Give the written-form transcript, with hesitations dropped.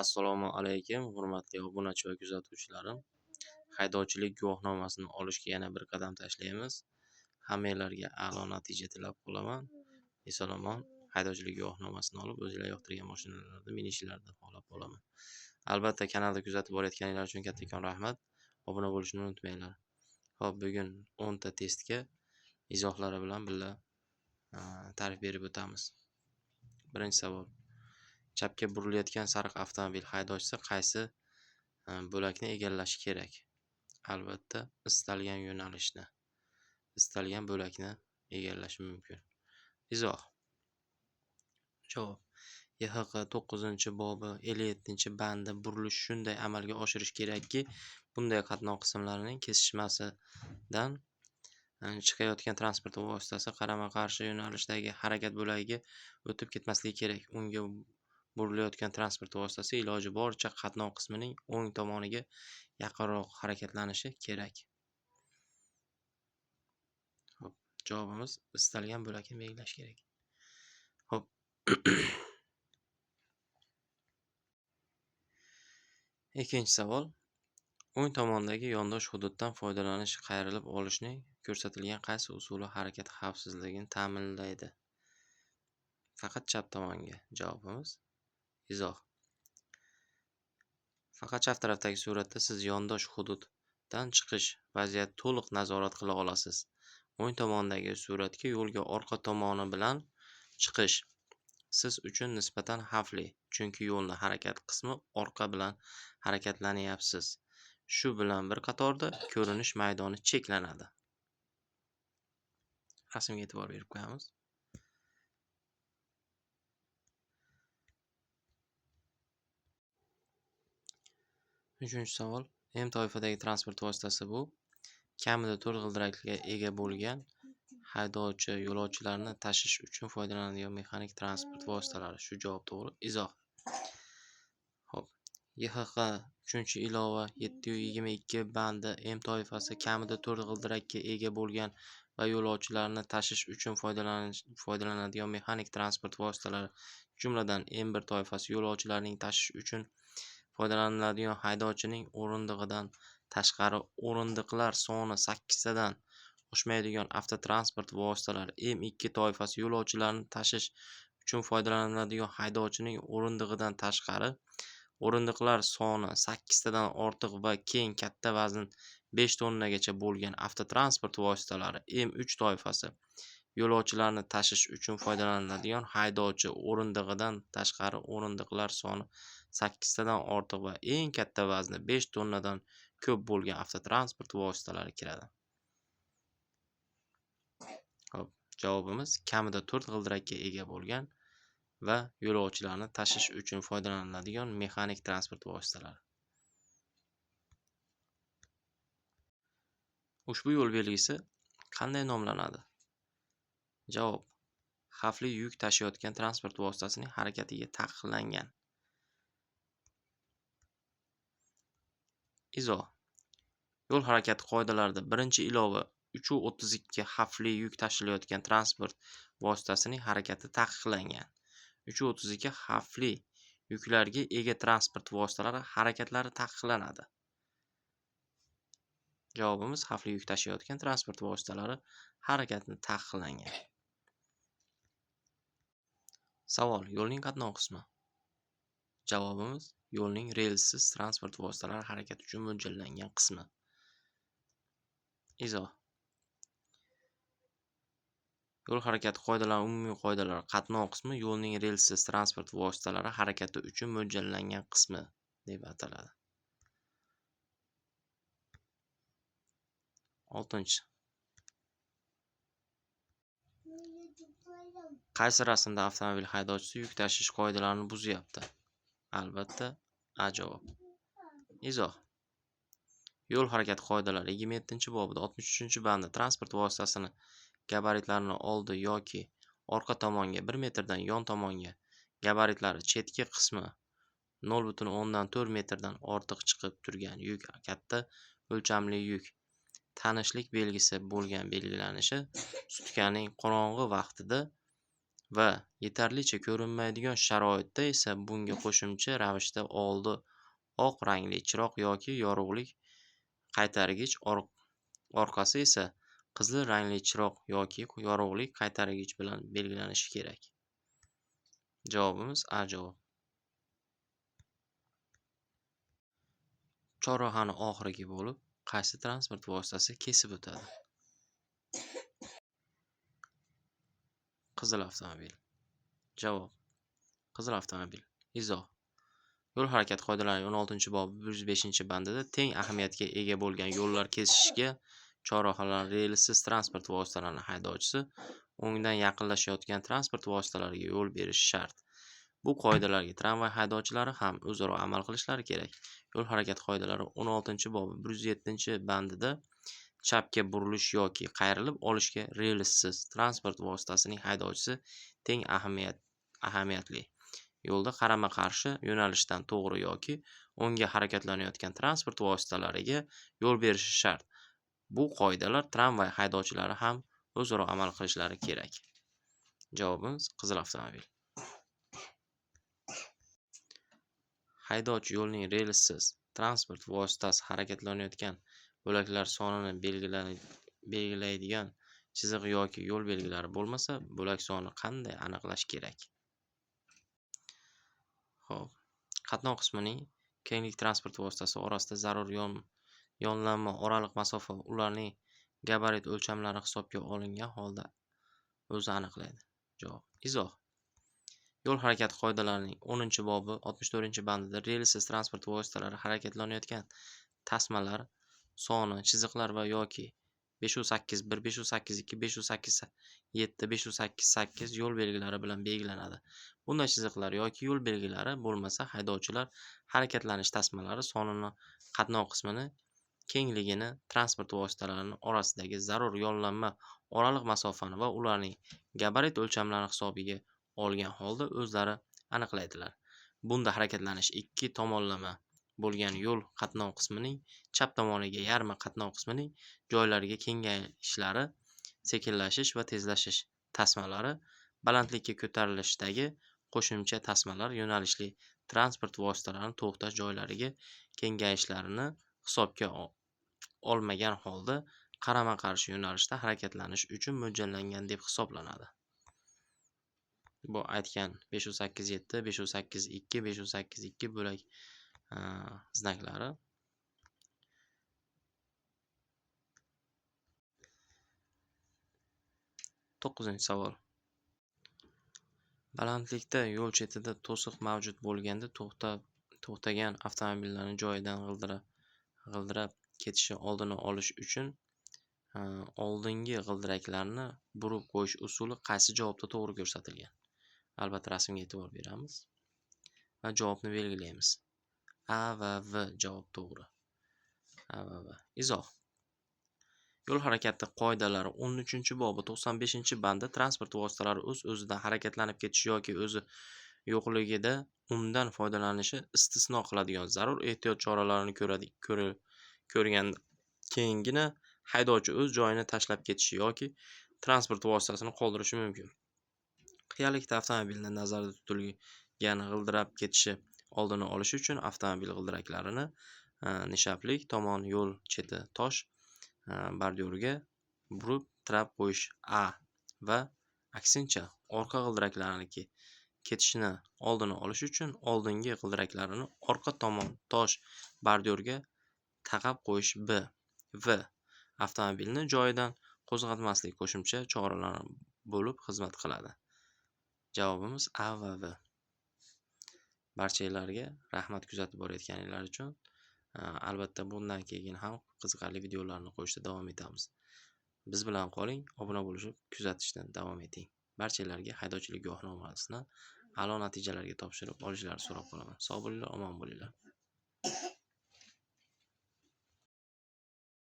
Assalomu alaykum, hurmatli obunachi va kuzatuvchilarim. Haydovchilik guvohnomasini olishga yana bir qadam tashlaymiz. Hammanglarga a'lo natija tilab qolaman. Eson-omon haydovchilik guvohnomasini olib, o'zinglar yoqtirgan mashinalarda minishinglarni xohlab qolaman. Albatta, kanalni kuzatib borayotganinglar uchun kattakon rahmat. Obuna bo'lishni unutmanglar. Xo'p, bugun 10 ta testga izohlari bilan birga ta'rif berib o'tamiz. Birinchi savol. Chapga burilayotgan sariq avtomobil haydovchisi qaysi bo'lakni egallashi kerak? Albatta, istalgan yo'nalishni, istalgan bo'lakni egallashi mumkin. Izoh. Javob. YHQ 9-bobi 57-bandi burilish shunday amalga oshirish kerakki, bunday qatnov qismlarining kesishmasidan chiqayotgan transport vositasi qarama-qarshi yo'nalishdagi harakat bo'lagiga o'tib ketmasligi kerak. Unga burilayotgan transport vositasi iloji boricha qatnov qismining o'ng tomoniga yaqinroq harakatlanishi kerak. Xo'p, javobimiz istalgan bo'lakni belgilash kerak. Xo'p. Ikkinchi savol. O'ng tomondagi yondosh hududdan foydalanish qayrilib olishning ko'rsatilgan qaysi usuli harakat xavfsizligini ta'minlaydi? Faqat chap tomonga. Javobimiz izoh. Faqat chap tarafdagi suratda siz yondosh hududdan chiqish vaziyatini to'liq nazorat qila olasiz. O'ng tomondagi suratga yo'lga orqa tomoni bilan chiqish siz uchun nisbatan xavfli, chunki yo'lni harakat qismi orqa bilan harakatlanyapsiz. Shu bilan bir qatorda ko'rinish maydoni cheklanadi. Rasmga e'tibor berib qo'yamiz. Uchinchi savol. M toifadagi transport vositasi bu kamida 4 g'ildirakga ega bo'lgan haydovchi yo'lovchilarni tashish uchun foydalanadigan mexanik transport vositalari. Shu javob to'g'ri. Izoh. Xo'p. YHQ 3-ilova 722 bandi M toifasi kamida 4 g'ildirakga ega bo'lgan va yo'lovchilarni tashish uchun foydalanadigan mexanik transport vositalari, jumladan M1 toifasi yo'lovchilarning tashish uchun foydalaniladigan haydovchining o'rindig'idan tashqari o'rindiqlar soni 8 tadan oshmaydigan avtotransport vositalari, M2 toifasi yo'lovchilarni tashish uchun foydalaniladigan haydovchining o'rindig'idan tashqari o'rindiqlar soni 8 tadan ortiq va keng katta vazn 5 tonnagacha bo'lgan avtotransport vositalari, M3 toifasi yo'lovchilarni tashish uchun foydalaniladigan haydovchi o'rindig'idan tashqari o'rindiqlar soni 8 tadan ortiq va eng katta vazni 5 tonnadan ko'p bo'lgan avtotransport vositalari kiradi. Xo'p, javobimiz kamida 4 g'ildirakka ega bo'lgan va yo'lovchilarni tashish uchun foydalaniladigan mexanik transport vositalari. Ushbu yo'l belgisi qanday nomlanadi? Javob. Xavfli yuk tashiyotgan transport vositasining harakatiga taqiqlangan. Izoh. Yo'l harakati qoidalarida 1-ilova 332 xavfli yuk tashilayotgan transport vositasining harakati taqiqlangan. 332 xavfli yuklarga ega transport vositalari harakatlari taqiqlanadi. Javobimiz xavfli yuk tashiyotgan transport vositalari harakatini taqiqlangan. Savol. Yo'lning qatnov qismi. Javobimiz yo'lning relsiz transport vositalari harakati uchun mo'ljallangan qismi. Izoh. Yo'l harakati qoidalari umumiy qoidalar qatnov qismi yo'lning relsiz transport vositalari harakati uchun mo'ljallangan qismi deb ataladi. 6. Qaysi rasmda avtomobil haydovchisi yuk tashish qoidalarini buzyapti? Albatta, A javob. Izoh. Yo'l harakati qoidalari 27-bobida 63-bandi transport vositasini gabaritlarini oldi yoki orqa tomonga 1 metrdan yon tomonga gabaritlari chetki qismi 0,4 metrdan ortiq chiqib turgan yuk katta o'lchamli yuk tanishlik belgisi bo'lgan belgilanishi sutkaning qorong'i vaqtida va yetarlicha ko'rinmaydigan sharoitda esa bunga qo'shimcha ravishda oldi oq rangli chiroq yoki yorug'lik qaytargich, orqasi esa qizil rangli chiroq yoki yorug'lik qaytargich bilan belgilanishi kerak. Javobimiz A javob. Chorrahani oxirgi bo'lib qaysi transport vositasi kesib o'tadi? Qizil avtomobil. Javob: qizil avtomobil. Izoh: yo'l harakati qoidalarining 16-bobi 105-bandida teng ahamiyatga ega bo'lgan yo'llar kesishga chorrahalar relsiz transport vositalarining haydovchisi o'ngdan yaqinlashayotgan transport vositalariga yo'l berishi shart. Bu qoidalarga tramvay haydovchilari ham o'zaro amal qilishlari kerak. Yo'l harakati qoidalari 16-bobi 107-bandida chapga burilish yoki qayrilib olishga relsiz transport vositasining haydovchisi teng ahamiyatli yo'lda qarama-qarshi yo'nalishdan to'g'ri yoki o'ngga harakatlanayotgan transport vositalariga yo'l berishi shart. Bu qoidalar tramvay haydovchilari ham o'zaro amal qilishlari kerak. Javobimiz qizil avtomobil. Haydovchi yo'lning relsiz transport vositasi harakatlanayotgan bo'laklar sonini belgilaydigan chiziq yoki yo'l belgilari bo'lmasa, bo'lak sonini qanday aniqlash kerak? Xo'p, qatnov qismining kenglik transport vositasi orasida zarur yonlanma oraliq masofa ularning gabarit o'lchamlari hisobga olingan holda o'zi aniqlaydi. Javob: izoh: yo'l harakati qoidalarining 10-bobi 64-bandida relsiz transport vositalari harakatlanayotgan tasmalar soni, chiziqlar va yoki 581, 582, 587, 588 yo'l belgilari bilan belgilanadi. Bunday chiziqlar yoki yo'l belgilari bo'lmasa, haydovchilar harakatlanish tasmalari sonini, qatnov qismini, kengligini, transport vositalari orasidagi zarur yonlanma oraliq masofani va ularning gabarit o'lchamlarini hisobga olgan holda o'zlari aniqlaydilar. Bunda harakatlanish ikki tomonlama bo'lgan yo'l qatnov qismining chap tomoniga yarmi qatnov qismining joylariga kengayishlari, sekinlashish va tezlashish tasmalari, balandlikka ko'tarilishdagi qo'shimcha tasmalar, yo'nalishli transport vositalarini to'xtash joylariga kengayishlarini hisobga olmagan holda qarama-qarshi yo'nalishda harakatlanish uchun mo'ljallangan deb hisoblanadi. Bu aytgan 587, 582, 582 bo'lak znaklari. To'qqizinchi savol. Balandlikda yo'l chetida to'siq mavjud bo'lganda to'xtagan avtomobillarni joyidan g'ildirab ketishi oldini olish uchun oldingi g'ildiraklarni burib qo'yish usuli qaysi javobda to'g'ri ko'rsatilgan? Albatta, rasmga e'tibor beramiz va javobni belgilaymiz. A va V javob to'g'ri. A va V. Izoh: yo'l harakati qoidalari 13-bobi 95-banda transport vositalari o'z-o'zidan harakatlanib ketishi yoki o'zi yo'qligida undan foydalanishi istisno qiladigan zarur ehtiyot choralarini ko'rganda keyingina haydovchi o'z joyini tashlab ketishi yoki transport vositasini qoldirishi mumkin. Qiyalikda avtomobilni nazarda tutilgan g'ildirab ketishi oldini olish uchun avtomobil g'ildiraklarini nishaplik tomon yo'l cheti tosh bordyuriga burib tirab qo'yish A va aksincha orqa g'ildiraklarni ketishini oldini olish uchun oldingi g'ildiraklarini orqa tomon tosh bordyurga taqab qo'yish B V avtomobilni joyidan qo'zg'atmaslik qo'shimcha choralari bo'lib xizmat qiladi. Javobimiz A va V. Barchalarga rahmat kuzatib borayotganinglar uchun. Albatta bundan keyin ham qiziqarli videolarni qo'yishda davom etamiz. Biz bilan qoling, obuna bo'lib kuzatishdan davom eting. Barchalarga haydovchilik guvohnomasini a'lo natijalarga topshirib olishlarini so'rab qolaman. Sog' bo'linglar, omon bo'linglar.